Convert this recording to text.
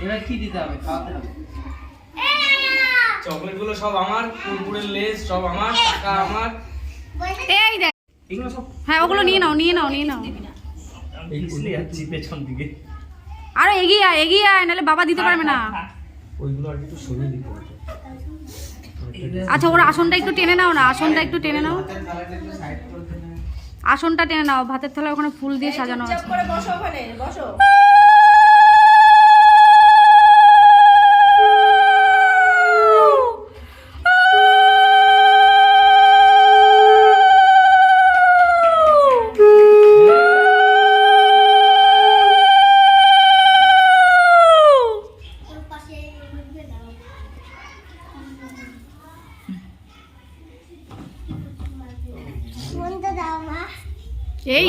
এবার কি দিতে হবে, খাওয়াতে হবে? চকলেট গুলো সব আমার, কুরকুরের লেস সব আমার, টাকা আমার। এই দেখ, এগুলো সব হ্যাঁ ওগুলো নিয়ে নাও নিয়ে নাও নিয়ে নাও। পিছলে যাচ্ছি পেছন দিকে। আরো এগিয়ে আয় নাহলে বাবা দিতে পারবে না। ওইগুলো আর একটু সরিয়ে দিতে হবে। আচ্ছা ওর আসনটা একটু টেনে নাও না, আসনটা একটু টেনে নাও, হাতের থালাটা একটু সাইড করে দেন। আসনটা টেনে নাও। ভাতের থালা ওখানে ফুল দিয়ে সাজানো আছে। চুপ করে বসো, ওখানে বসো। এই